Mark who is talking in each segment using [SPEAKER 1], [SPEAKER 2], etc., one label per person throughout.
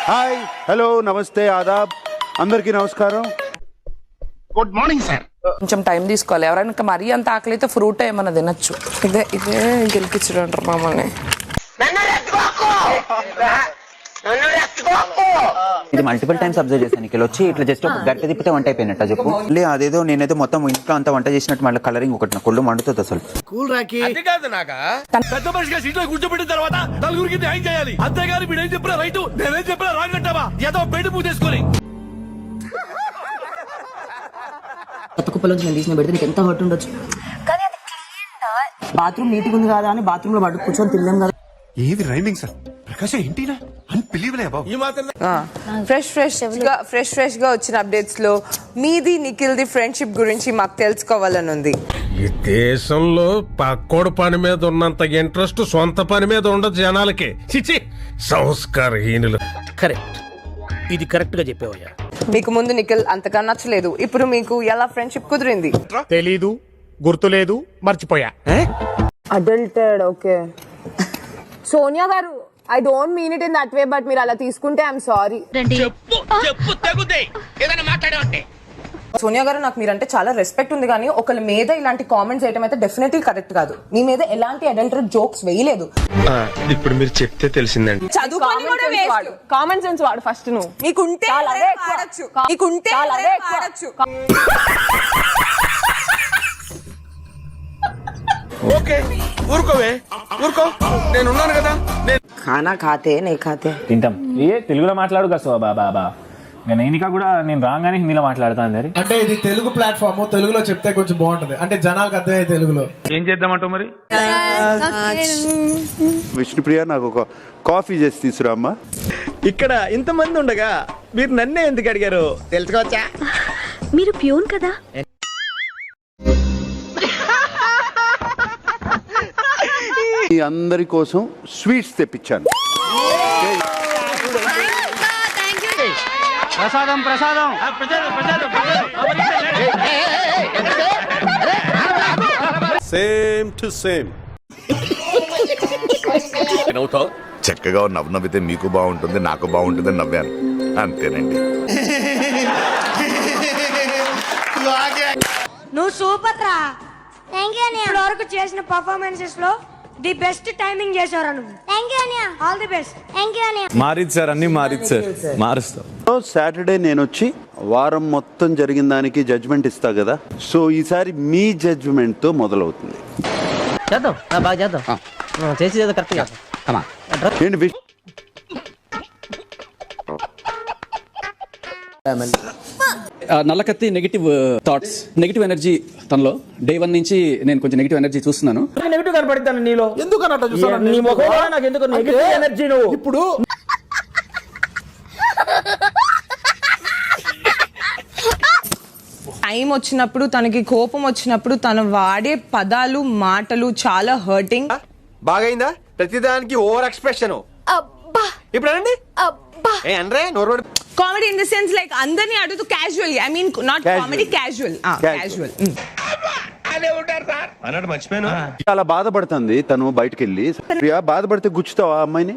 [SPEAKER 1] Hi, hello, నమస్తే, ఆదాబ్, అందరికీ నమస్కారం.
[SPEAKER 2] Good morning sir.
[SPEAKER 3] కొంచెం టైం తీసుకోవాలి. ఎవరైనా మరీ అంత ఆకలి అయితే ఫ్రూట్ ఏమన్నా తినచ్చు. ఇదే గెలిపించడం అంటారు మమ్మల్ని.
[SPEAKER 4] ఇది మల్టిపుల్ టైమ్స్ అబ్జర్వ్ చేశాను. ఇక్కడ వచ్చి ఇట్లా జస్ట్ ఒక గట్ట తిప్పితే వంట అయిపోయినట్టు చెప్పు. అదేదో నేనైతే మొత్తం ఇంట్లో అంతా వంట చేసినట్టు మళ్ళీ కలరింగ్ ఒకటి నా కొళ్ళు మండుతుంది అసలు.
[SPEAKER 2] కూల్ రాకి
[SPEAKER 5] అది కాదు నాకా పెద్ద మనిషిగా సీట్లో కూర్చోబెట్టిన తర్వాత నలుగురికి న్యాయం చేయాలి. అంతేగాని వీడేం చెప్పినా రైట్, నేనేం చెప్పినా రాంగ్ అంటావా? ఏదో బయట పూజేసుకొని
[SPEAKER 6] కొత్త కుప్పలోంచి నేను తీసిన పెడితే నీకు ఎంత హర్ట్ ఉండొచ్చు. బాత్రూమ్ నీట్గా ఉంది కదా అని బాత్రూమ్ లో పడుకు కూర్చొని తిన్నాం కదా.
[SPEAKER 2] ఏది రైమింగ్ సార్? ప్రకాశ్ ఏంటినా అన్బిలీవబుల్ బాబు.
[SPEAKER 5] ఈ మాత్రం
[SPEAKER 3] ఫ్రెష్ గా వచ్చిన అప్డేట్స్ లో మీది నిఖిల్ ది ఫ్రెండ్షిప్ గురించి మాకు తెలుసుకోవాలని ఉంది.
[SPEAKER 5] ఈ దేశంలో పక్కోడు పని మీద ఉన్నంత ఇంట్రెస్ట్ సొంత పని మీద ఉండదు జనాలకి. చిచి సంస్కారహీనులు.
[SPEAKER 7] కరెక్ట్, ఇది కరెక్ట్ గా చెప్పావయ్యా.
[SPEAKER 3] మీకు ముందు నిఖిల్ అంతగా నచ్చలేదు, ఇప్పుడు మీకు ఎలా ఫ్రెండ్షిప్ కుదిరింది?
[SPEAKER 2] తెలీదు, గుర్తులేదు, మర్చిపోయా.
[SPEAKER 8] అడల్టెడ్. ఓకే సోనియా గారు, I don't mean it in that way, but మీరు అలా తీసుకుంటే ఐఎమ్ సారీ. సోనియా గారు, నాకు మీరంటే చాలా రెస్పెక్ట్ ఉంది, కానీ ఒకళ్ళ మీద ఇలాంటి కామెంట్స్ చేయడం అయితే డెఫినెట్లీ కరెక్ట్ కాదు. మీ మీద ఎలాంటి అడల్టరీ జోక్స్ వేయలేదు.
[SPEAKER 5] ఇప్పుడు మీరు చెప్తే తెలిసిందండి.
[SPEAKER 8] కామన్ సెన్స్ వాడు ఫస్ట్. నువ్వు
[SPEAKER 3] నీకుంటే
[SPEAKER 5] ఓకే ఊరుకోవే, ఊరుకో, నేను ఉన్నాను కదా.
[SPEAKER 6] ఖానా ఖాతే నే ఖాతే
[SPEAKER 9] తింటాం. తెలుగులో మాట్లాడు కదా బాబా. నేను ఇంకా కూడా నేను రాగానే హిందీలో మాట్లాడతాను.
[SPEAKER 10] అంటే ఇది తెలుగు ప్లాట్ఫామ్, తెలుగులో చెప్తే కొంచెం బాగుంటది, అంటే జనాలకు అర్థమయ్యే తెలుగులో.
[SPEAKER 9] ఏం చేద్దామంటావు మరి?
[SPEAKER 1] విష్ణుప్రియ, నాకు ఒక కాఫీ చేసి తీసుకురామ్మా.
[SPEAKER 7] ఇక్కడ ఇంతమంది ఉండగా మీరు నన్నే ఎందుకు అడిగారు తెలుసుకోవచ్చా?
[SPEAKER 8] మీరు ప్యూన్ కదా.
[SPEAKER 1] మీ అందరి కోసం స్వీట్స్ తెప్పించాను.
[SPEAKER 9] ప్రసాదం ప్రసాదం.
[SPEAKER 5] Same to same.
[SPEAKER 11] చక్కగా నవ్వితే మీకు బాగుంటుంది, నాకు బాగుంటుంది, నవ్వాను, అంతేనండి.
[SPEAKER 8] నువ్వు సూపర్ రా. ఇప్పటి వరకు చేసిన పర్ఫార్మెన్సెస్ లో ది బెస్ట్ టైమింగ్ చేశారు నువ్వు. All the best.
[SPEAKER 9] మారిద్ సార్, అన్ని మారిద్ సార్, మారుస్తాం.
[SPEAKER 1] సాటర్డే నేను వచ్చి వారం మొత్తం జరిగిన దానికి జడ్జ్మెంట్ ఇస్తా కదా. సో ఈసారి మీ జడ్జ్మెంట్ తో మొదలవుతుంది.
[SPEAKER 6] చేద్దాం, బాగా చేద్దాం, చేసి కరెక్ట్ చేద్దాం.
[SPEAKER 1] ఏంటి
[SPEAKER 9] నల్లకత్తి నెగిటివ్ థాట్స్, నెగిటివ్ ఎనర్జీ తనలో డే 1 నుంచి నేను కొంచెం నెగిటివ్ ఎనర్జీ చూస్తున్నాను.
[SPEAKER 7] నెగిటివ్ కనపడతాను నీలో.
[SPEAKER 10] ఎందుకు అన్నట్టు చూస్తాను?
[SPEAKER 7] నీ ముఖంలో నాకు ఎందుకు నెగిటివ్ ఎనర్జీ? నువ్వు
[SPEAKER 10] ఇప్పుడు
[SPEAKER 3] టైం వచ్చినప్పుడు, తనకి కోపం వచ్చినప్పుడు తను వాడే పదాలు, మాటలు చాలా హర్టింగ్.
[SPEAKER 7] బాగైందా? ప్రతిదానికి ఓవర్ ఎక్స్ప్రెషన్. ఇప్పుడు అనండి.
[SPEAKER 3] Comedy in the sense like అందరినీ అడుగుతూ casual, I mean not comedy, casual.
[SPEAKER 5] అన్నట్టు మర్చిపోయాను.
[SPEAKER 1] చాలా బాధపడుతుంది తను బయటకు వెళ్ళి. ప్రియా, బాధపడితే గుచ్చుతావా అమ్మాయిని?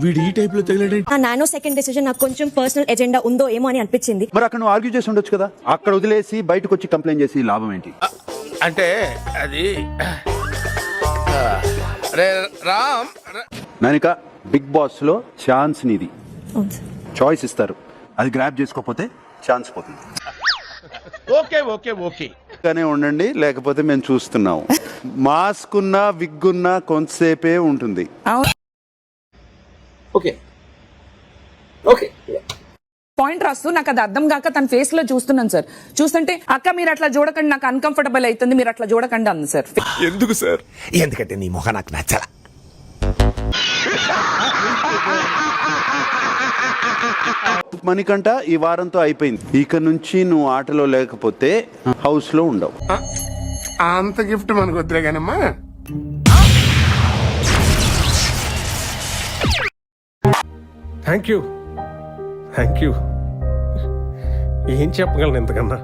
[SPEAKER 10] వీడు ఈ టైప్ లో తగిలాడు.
[SPEAKER 8] నానో సెకండ్ డెసిషన్ నాకు కొంచెం పర్సనల్ ఎజెండా ఉందో ఏమో అని అనిపించింది.
[SPEAKER 1] మరి అక్కడ నువ్వు ఆర్గ్యూ చేసి ఉండొచ్చు కదా. అక్కడ వదిలేసి బయటకు వచ్చి కంప్లైంట్ చేసి లాభం ఏంటి?
[SPEAKER 5] అంటే అది రామ్
[SPEAKER 1] నానిక, బిగ్ బాస్ లో ఛాన్స్ నీది. చాయిస్ ఇస్తారు, అది గ్రాప్ చేసుకోకపోతే ఛాన్స్ పోతుంది.
[SPEAKER 5] ఓకే ఓకే ఓకే
[SPEAKER 1] కానీ ఉండండి, లేకపోతే మేము చూస్తున్నాము. మాస్క్ ఉన్నా విగ్ ఉన్నా కొంతసేపే ఉంటుంది.
[SPEAKER 7] ఓకే ఓకే
[SPEAKER 3] పాయింట్ రాస్తూ నాకు అది అర్థం కాక తన ఫేస్ లో చూస్తున్నాను సార్. చూస్తుంటే అక్క మీరు అట్లా చూడకండి, నాకు అన్కంఫర్టబుల్ అవుతుంది, మీరు అట్లా చూడకండి అంది సార్.
[SPEAKER 11] ఎందుకు సార్?
[SPEAKER 7] ఎందుకంటే నీ మొహం నాకు నచ్చల.
[SPEAKER 1] మణికంఠ, ఈ వారంతో అయిపోయింది. ఇక నుంచి నువ్వు ఆటలో లేకపోతే హౌస్ లో ఉండవు.
[SPEAKER 2] అంత గిఫ్ట్ మనకు వద్దులే కానమ్మా.
[SPEAKER 5] Thank you. ఏం చెప్పగలను ఇంతకన్నా?